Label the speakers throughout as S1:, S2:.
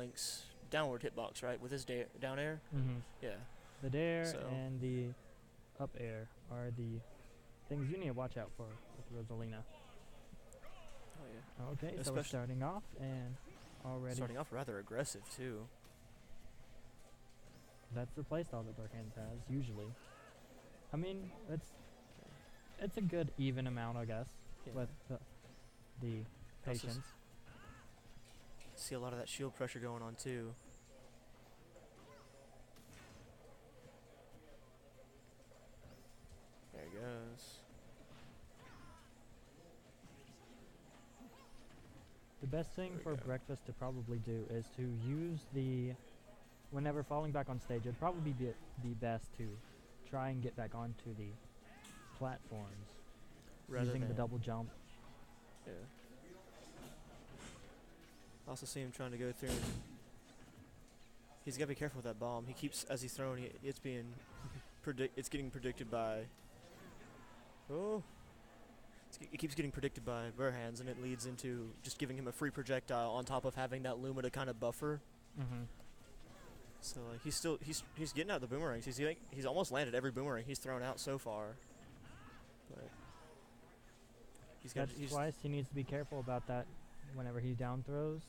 S1: Link's downward hitbox, right? With his down air? Yeah.
S2: The dare
S1: So.
S2: and the up air are the things you need to watch out for with Rosalina.
S1: Oh, yeah.
S2: Okay, so
S1: Especially
S2: we're starting off and already...
S1: starting off rather aggressive, too.
S2: That's the playstyle that Burhans has, usually. I mean, it's a good even amount, I guess,
S1: Yeah.
S2: with the
S1: Also
S2: patience.
S1: see a lot of that shield pressure going on, too. There he goes.
S2: The best thing for Breakfast to probably do is to use the... Whenever falling back on stage, it'd probably be best to try and get back onto the platforms using the double jump.
S1: Yeah. I also see him trying to go through. He's got to be careful with that bomb. He keeps, as he's throwing it, it's getting predicted by... Oh. It keeps getting predicted by Burhans, and it leads into just giving him a free projectile on top of having that Luma to kind of buffer. So like he's getting out the boomerangs. He's almost landed every boomerang he's thrown out so far. But
S2: that's twice. He needs to be careful about that whenever he down throws.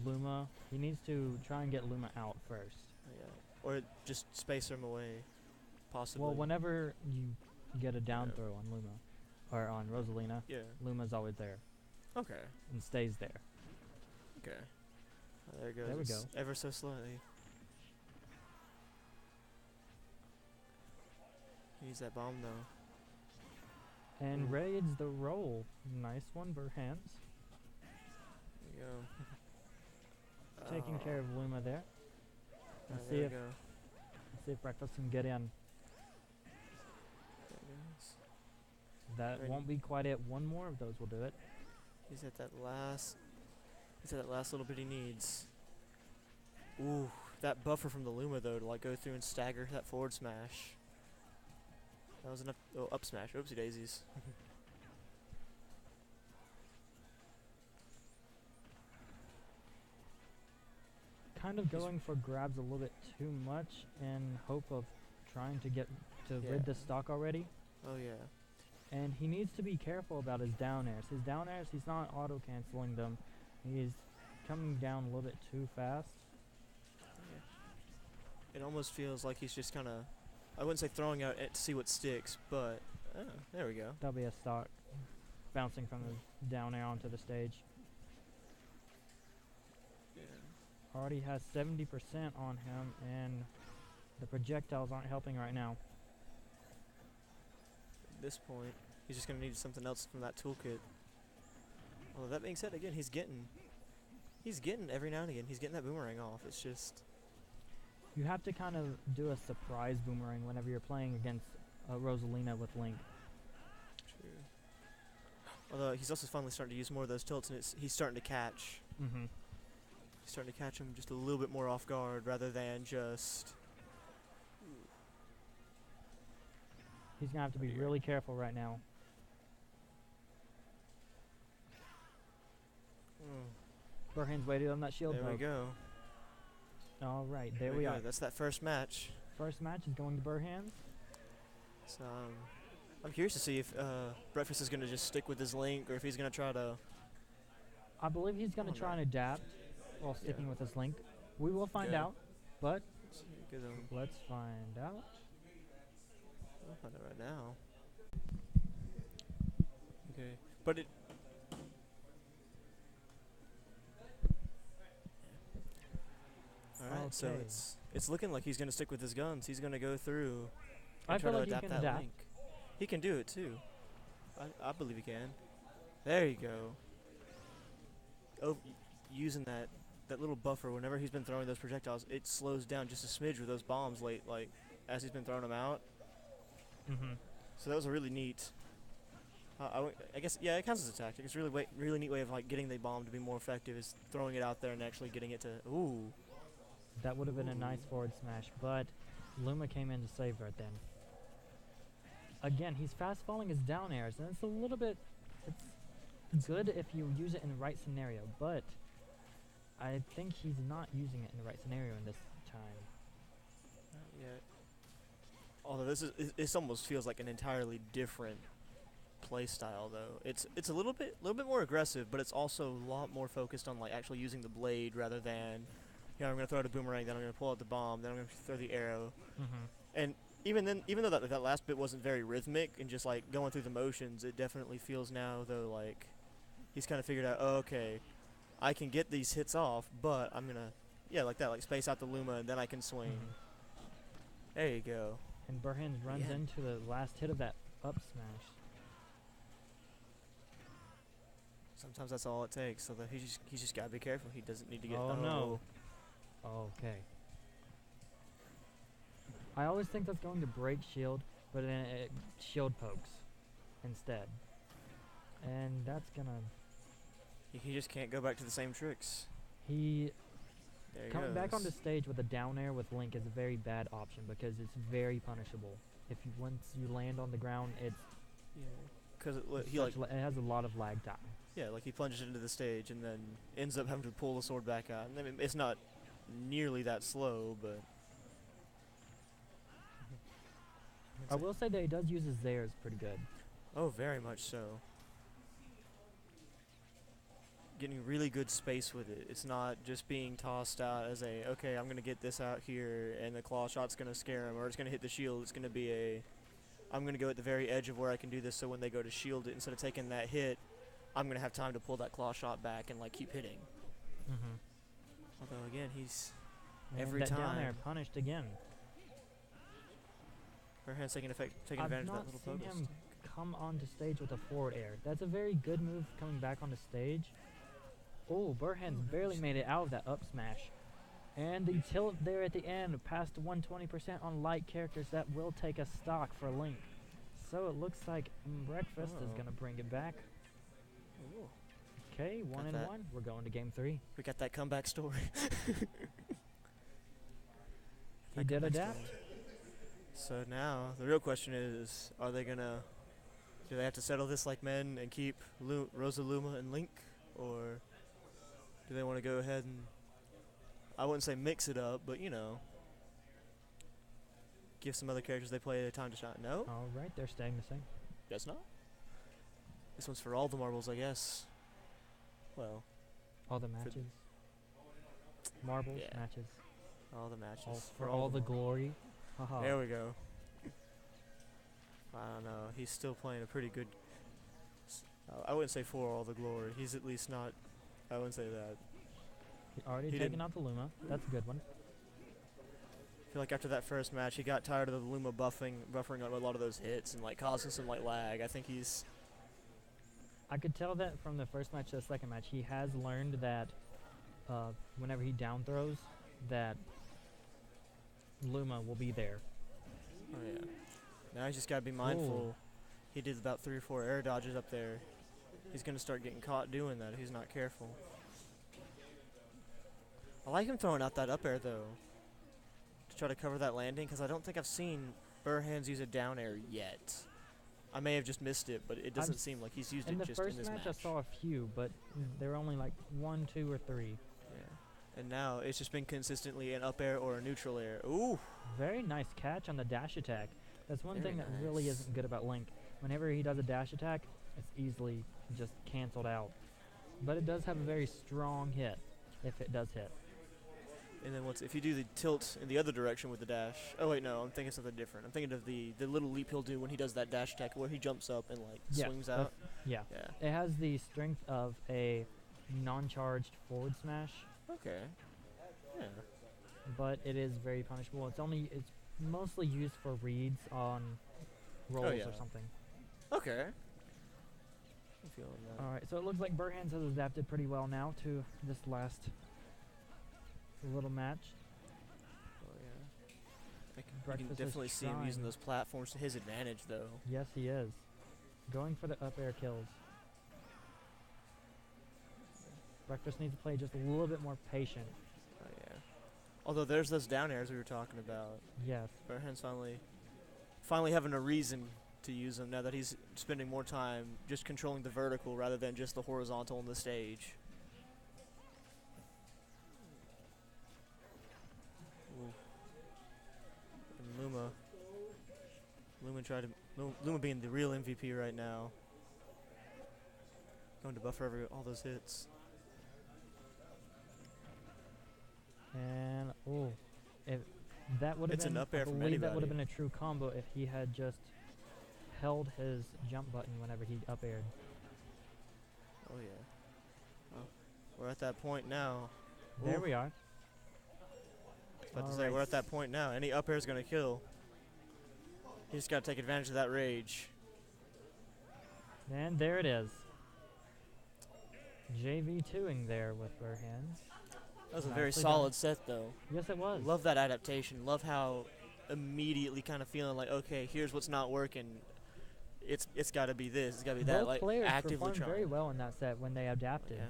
S2: Luma, he needs to try and get Luma out first.
S1: Yeah. Or just space him away, possibly.
S2: Well, whenever you get a down throw on Luma, or on Rosalina, Luma's always there.
S1: Okay.
S2: And stays there.
S1: Okay. Oh, there it goes.
S2: There we go.
S1: Ever so slightly. He needs that bomb, though.
S2: And raids the roll. Nice one, Burhans.
S1: There you go.
S2: Taking care of Luma there. Let's see if Breakfast can get in. That won't be quite it. One more of those will do it.
S1: He's at that last little bit he needs. Ooh, that buffer from the Luma though to like go through and stagger that forward smash. That was enough. Oh, up smash. Oopsie daisies.
S2: Kind of going for grabs a little bit too much in hope of trying to get to rid the stock already.
S1: Oh yeah.
S2: And he needs to be careful about his down airs. His down airs, he's not auto-canceling them. He's coming down a little bit too fast.
S1: Yeah. It almost feels like he's just kind of, I wouldn't say throwing out it to see what sticks, but there we go.
S2: That'll be a stock bouncing from the down air onto the stage. Yeah. Already has 70% on him, and the projectiles aren't helping right now.
S1: At this point, he's just going to need something else from that toolkit. Although that being said, again, he's getting every now and again, he's getting that boomerang off. It's just...
S2: You have to kind of do a surprise boomerang whenever you're playing against Rosalina with Link.
S1: True. Although he's also finally starting to use more of those tilts, and he's starting to catch. He's starting to catch him just a little bit more off guard rather than just...
S2: He's going to have to be really careful right now. Burhans waited on that shield
S1: There we go.
S2: All right, there we are.
S1: That's that first match.
S2: First match is going to Burhans.
S1: So, I'm curious to see if Breakfast is going to just stick with his Link or if he's going to try to...
S2: I believe he's going to try and adapt while sticking with his Link. We will find out, but let's find out.
S1: I'll find out right now. Okay, but it... Alright, so it's looking like he's going to stick with his guns. He's going to go through and try to adapt that Link. He can do it too. I believe he can. There you go. Oh, using that little buffer whenever he's been throwing those projectiles, it slows down just a smidge with those bombs late, like as he's been throwing them out. So that was a really neat. I guess it counts as a tactic. It's really neat way of like getting the bomb to be more effective is throwing it out there and actually getting it to. Ooh.
S2: That would have been a nice forward smash, but Luma came in to save right then. Again, he's fast falling his down airs, and it's a little bit. It's good if you use it in the right scenario, but I think he's not using it in the right scenario in this time.
S1: Not yet. Although this almost feels like an entirely different play style, though. It's a little bit more aggressive, but it's also a lot more focused on like actually using the blade rather than, I'm gonna throw out a boomerang, then I'm gonna pull out the bomb, then I'm gonna throw the arrow. And even though that last bit wasn't very rhythmic and just like going through the motions, it definitely feels now though like he's kind of figured out, oh, okay, I can get these hits off, but I'm gonna, like that, like space out the Luma and then I can swing. There you go.
S2: And Burhans runs into the last hit of that up smash.
S1: Sometimes that's all it takes, so that he's just gotta be careful. He doesn't need to get.
S2: Oh no. Okay. I always think that's going to break shield, but then it shield pokes instead. And that's gonna...
S1: He just can't go back to the same tricks.
S2: Coming back on the stage with a down air with Link is a very bad option because it's very punishable. Once you land on the ground, it's...
S1: Because
S2: it has a lot of lag time.
S1: Yeah, like he plunges into the stage and then ends up having to pull the sword back out. I mean, it's not nearly that slow, but...
S2: I will say that he does use his Zairs pretty good.
S1: Oh, very much so. Getting really good space with it. It's not just being tossed out as okay, I'm going to get this out here and the claw shot's going to scare him, or it's going to hit the shield. It's going to be I'm going to go at the very edge of where I can do this, so when they go to shield it, instead of taking that hit, I'm going to have time to pull that claw shot back and like keep hitting. Although again, he's every time
S2: down air punished again.
S1: Burhans taking advantage of that little
S2: I've not
S1: focus.
S2: seen him come onto stage with a forward air. That's a very good move coming back onto stage. Oh, Burhans barely made it out of that up smash. And the tilt there at the end, past 120% on light characters, that will take a stock for Link. So it looks like MMbrkfst is going to bring it back. Okay, 1-1. We're going to game 3.
S1: We got that comeback story.
S2: He did adapt.
S1: So now, the real question is, do they have to settle this like men and keep Rosalina and Link? Or do they want to go ahead and, I wouldn't say mix it up, but give some other characters they play a time to shine? No?
S2: Alright, they're staying the same.
S1: Guess not. This one's for all the marbles, I guess. Well.
S2: All the matches. Marbles, matches.
S1: All the matches.
S2: For all the glory.
S1: There we go. I don't know. He's still playing a pretty good... I wouldn't say for all the glory. He's at least not... I wouldn't say that.
S2: He already taken out the Luma. That's a good one.
S1: I feel like after that first match, he got tired of the Luma buffering on a lot of those hits and like causing some like lag. I think he's...
S2: I could tell that from the first match to the second match. He has learned that whenever he down throws, that Luma will be there.
S1: Oh yeah. Now he's just got to be mindful. He did about 3 or 4 air dodges up there. He's going to start getting caught doing that if he's not careful. I like him throwing out that up air though, to try to cover that landing, because I don't think I've seen Burhans use a down air yet. I may have just missed it, but it doesn't seem like he's used it just in this match.
S2: In the first match I saw a few, but there were only like 1, 2, or 3.
S1: Yeah. And now it's just been consistently an up air or a neutral air. Ooh!
S2: Very nice catch on the dash attack. That's one thing that really isn't good about Link. Whenever he does a dash attack, it's easily just canceled out. But it does have a very strong hit, if it does hit.
S1: And then if you do the tilt in the other direction with the dash... Oh wait, no, I'm thinking something different. I'm thinking of the little leap he'll do when he does that dash attack where he jumps up and like swings out.
S2: Yeah. It has the strength of a non-charged forward smash.
S1: Okay. Yeah.
S2: But it is very punishable. It's mostly used for reads on rolls or something.
S1: Okay. I'm feeling that.
S2: Alright, so it looks like Burhans has adapted pretty well now to this last little match.
S1: Oh yeah. You can definitely see him using those platforms to his advantage though.
S2: Yes, he is. Going for the up air kills. Brkfst needs to play just a little bit more patient.
S1: Oh yeah. Although there's those down airs we were talking about.
S2: Yes.
S1: Burhans finally having a reason to use them now that he's spending more time just controlling the vertical rather than just the horizontal on the stage. try to Luma being the real MVP right now. Going to buffer all those hits.
S2: And if that would have been,
S1: an up air
S2: I
S1: from
S2: believe that would
S1: anybody.
S2: have been a true combo if he had just held his jump button whenever he up aired.
S1: Oh yeah. Oh, we're at that point now.
S2: There
S1: Ooh.
S2: we are.
S1: About to say, we're at that point now. Any up air is going to kill. You just got to take advantage of that rage.
S2: And there it is. JV2ing there with Burhans.
S1: That was a very solid set, though.
S2: Yes, it was.
S1: Love that adaptation. Love how immediately kind of feeling like, okay, here's what's not working. It's got to be this. It's got to be that.
S2: Both
S1: like
S2: players
S1: actively
S2: performed
S1: trying.
S2: very well in that set when they adapted.
S1: Yeah.